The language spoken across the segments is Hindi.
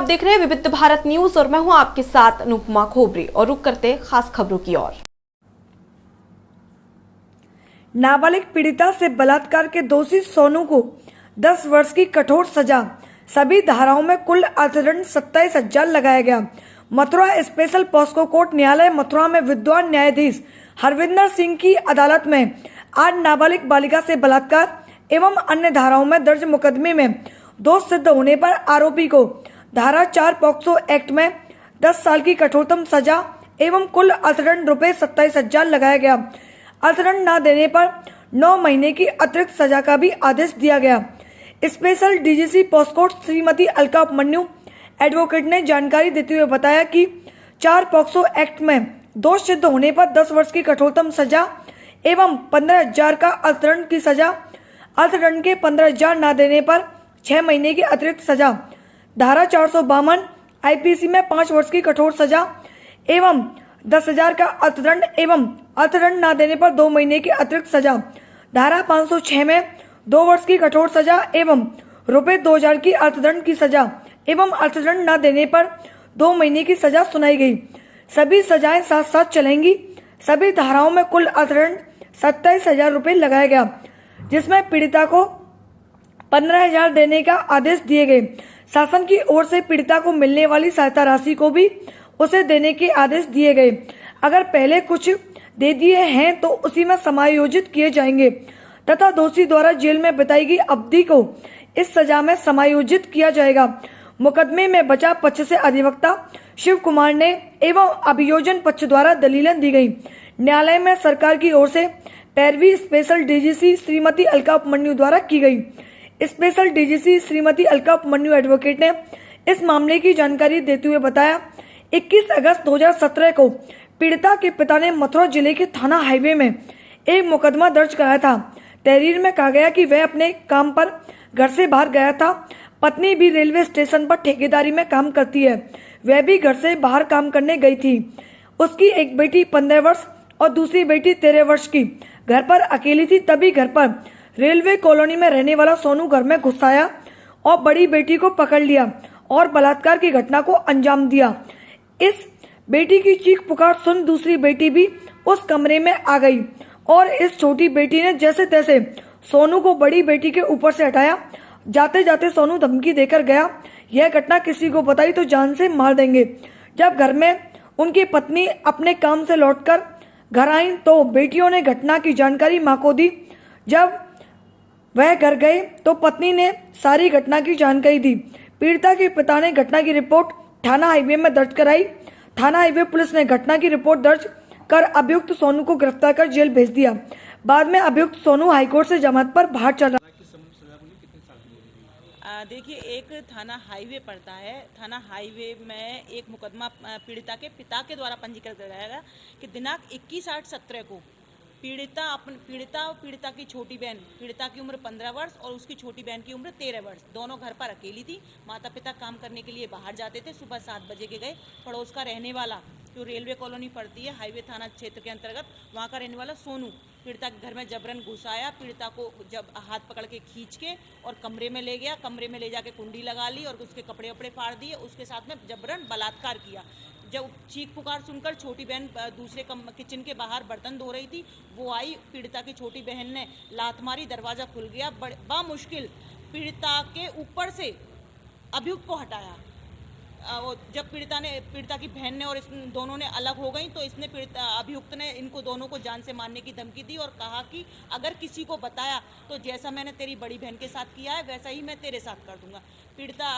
आप देख रहे हैं विविध भारत न्यूज और मैं हूं आपके साथ अनुपमा खोबरी और रुक करते खास खबरों की ओर। नाबालिग पीड़िता से बलात्कार के दोषी सोनू को 10 वर्ष की कठोर सजा, सभी धाराओं में कुल अर्थदंड 27,000 लगाया गया। मथुरा स्पेशल पॉस्को कोर्ट न्यायालय मथुरा में विद्वान न्यायाधीश हरविंदर सिंह की अदालत में आज नाबालिग बालिका से बलात्कार एवं अन्य धाराओं में दर्ज मुकदमे में दोष सिद्ध होने पर आरोपी को धारा 4 पॉक्सो एक्ट में 10 साल की कठोरतम सजा एवं कुल अर्थदंड रुपये 27,000 लगाया गया। अर्थदंड न देने पर 9 महीने की अतिरिक्त सजा का भी आदेश दिया गया। Special DGC POCSO Shrimati Alka Upmanyu advocate ने जानकारी देते हुए बताया कि 4 पॉक्सो एक्ट में दोष सिद्ध होने पर 10 वर्ष की कठोरतम सजा एवं 15,000 का अर्थदंड की सजा, अर्थदंड के 15,000 न देने पर 6 महीने की अतिरिक्त सजा, धारा 452 आईपीसी में 5 वर्ष की कठोर सजा एवं 10,000 का अर्थदंड एवं अर्थदंड न देने पर 2 महीने की अतिरिक्त सजा, धारा 506 में 2 वर्ष की कठोर सजा एवं रुपये 2,000 की अर्थदंड की सजा एवं अर्थदंड न देने पर 2 महीने की सजा सुनाई गई। सभी सजाएं साथ साथ चलेंगी। सभी धाराओं में कुल अर्थदंड 27,000 रुपये लगाया गया, जिसमें पीड़िता को 15,000 देने का आदेश दिए गए। शासन की ओर से पीड़िता को मिलने वाली सहायता राशि को भी उसे देने के आदेश दिए गए। अगर पहले कुछ दे दिए हैं तो उसी में समायोजित किए जाएंगे तथा दोषी द्वारा जेल में बिताई गई अवधि को इस सजा में समायोजित किया जाएगा। मुकदमे में बचाव पक्ष से अधिवक्ता शिव कुमार ने एवं अभियोजन पक्ष द्वारा दलीलें दी गई। न्यायालय में सरकार की ओर से पैरवी स्पेशल डीजीसी श्रीमती अलका उपमन्यु द्वारा की गई। Special DGC Shrimati Alka Upmanyu advocate ने इस मामले की जानकारी देते हुए बताया, 21 अगस्त 2017 को पीड़िता के पिता ने मथुरा जिले के थाना हाईवे में एक मुकदमा दर्ज कराया था। तहरीर में कहा गया कि वह अपने काम पर घर से बाहर गया था। पत्नी भी रेलवे स्टेशन पर ठेकेदारी में काम करती है, वह भी घर से बाहर काम करने गई थी। उसकी एक बेटी 15 वर्ष और दूसरी बेटी 13 वर्ष की घर पर अकेली थी। तभी घर पर रेलवे कॉलोनी में रहने वाला सोनू घर में घुस आया और बड़ी बेटी को पकड़ लिया और बलात्कार की घटना को अंजाम दिया। इस बेटी की चीख पुकार सुन दूसरी बेटी भी उस कमरे में आ गई और इस छोटी बेटी ने जैसे तैसे सोनू को बड़ी बेटी के ऊपर से हटाया। जाते जाते सोनू धमकी देकर गया, यह घटना किसी को बताई तो जान से मार देंगे। जब घर में उनकी पत्नी अपने काम से लौटकर घर आई तो बेटियों ने घटना की जानकारी मां को दी। जब वह घर गए तो पत्नी ने सारी घटना की जानकारी दी। पीड़िता के पिता ने घटना की रिपोर्ट थाना हाईवे में दर्ज कराई। थाना हाईवे पुलिस ने घटना की रिपोर्ट दर्ज कर अभियुक्त सोनू को गिरफ्तार कर जेल भेज दिया। बाद में अभियुक्त सोनू हाईकोर्ट से जमानत पर बाहर चल रहा। देखिए, एक थाना हाईवे पड़ता है। थाना हाईवे में एक मुकदमा पीड़िता के पिता के द्वारा पंजीकृत कराया गया कि दिनांक 21/8/17 को पीड़िता और पीड़िता की छोटी बहन, पीड़िता की उम्र 15 वर्ष और उसकी छोटी बहन की उम्र 13 वर्ष, दोनों घर पर अकेली थी। माता पिता काम करने के लिए बाहर जाते थे। सुबह 7 बजे के गए। पड़ोस का रहने वाला, जो रेलवे कॉलोनी पड़ती है हाईवे थाना क्षेत्र के अंतर्गत, वहाँ का रहने वाला सोनू पीड़िता के घर में जबरन घुस आया। पीड़िता को जब हाथ पकड़ के खींच के और कमरे में ले गया। कमरे में ले जाके कुंडी लगा ली और उसके कपड़े वपड़े फाड़ दिए। उसके साथ में जबरन बलात्कार किया। जब चीख पुकार सुनकर छोटी बहन दूसरे किचन के बाहर बर्तन धो रही थी, वो आई। पीड़िता की छोटी बहन ने लात मारी, दरवाज़ा खुल गया। बामुश्किल पीड़िता के ऊपर से अभियुक्त को हटाया। जब पीड़िता की बहन ने और दोनों ने अलग हो गई तो इसने अभियुक्त ने इनको दोनों को जान से मारने की धमकी दी और कहा कि अगर किसी को बताया तो जैसा मैंने तेरी बड़ी बहन के साथ किया है वैसा ही मैं तेरे साथ कर दूंगा। पीड़िता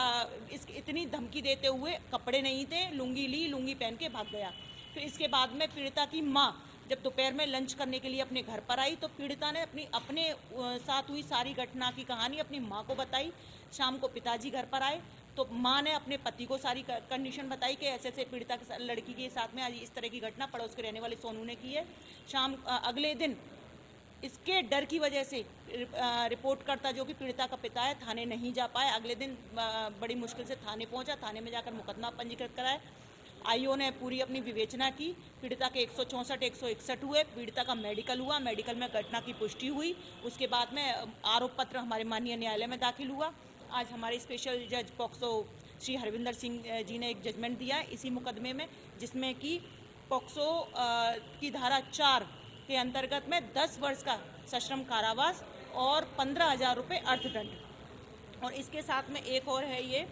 इतनी धमकी देते हुए, कपड़े नहीं थे, लुंगी ली, लुंगी पहन के भाग गया। फिर इसके बाद में पीड़िता की माँ जब दोपहर में लंच करने के लिए अपने घर पर आई तो पीड़िता ने अपने साथ हुई सारी घटना की कहानी अपनी माँ को बताई। शाम को पिताजी घर पर आए तो माँ ने अपने पति को सारी कंडीशन बताई कि ऐसे ऐसे पीड़िता के लड़की के साथ में आज इस तरह की घटना पड़ोस के रहने वाले सोनू ने की है। अगले दिन इसके डर की वजह से रिपोर्टकर्ता जो कि पीड़िता का पिता है थाने नहीं जा पाए। अगले दिन बड़ी मुश्किल से थाने पहुंचा। थाने में जाकर मुकदमा पंजीकृत कराया। आईओ ने पूरी अपनी विवेचना की। पीड़िता के 164 161 हुए। पीड़िता का मेडिकल हुआ। मेडिकल में घटना की पुष्टि हुई। उसके बाद में आरोप पत्र हमारे माननीय न्यायालय में दाखिल हुआ। आज हमारे स्पेशल जज पॉक्सो श्री हरविंदर सिंह जी ने एक जजमेंट दिया है इसी मुकदमे में, जिसमें कि पॉक्सो की धारा 4 के अंतर्गत में 10 वर्ष का सश्रम कारावास और 15,000 रुपये अर्थदंड। और इसके साथ में एक और है ये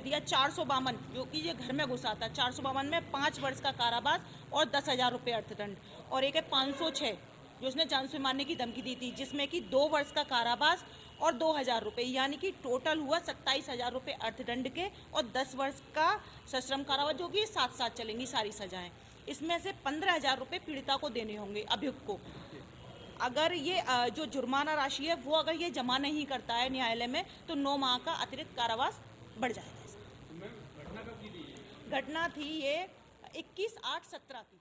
दिया 452, जो कि ये घर में घुसा था। 452 में 5 वर्ष का कारावास और 10,000 रुपये अर्थदंड। और एक है 506 जो उसने जान से मारने की धमकी दी थी, जिसमें कि 2 वर्ष का कारावास और 2,000 रुपये, यानी कि टोटल हुआ 27,000 रुपये अर्थदंड के और 10 वर्ष का सश्रम कारावास, जो कि साथ साथ चलेंगी सारी सजाएं। इसमें से 15,000 रुपये पीड़िता को देने होंगे, अभियुक्त को। अगर ये जो जुर्माना राशि है वो अगर ये जमा नहीं करता है न्यायालय में तो 9 माह का अतिरिक्त कारावास बढ़ जाएगा। घटना थी ये 21/8/17 की।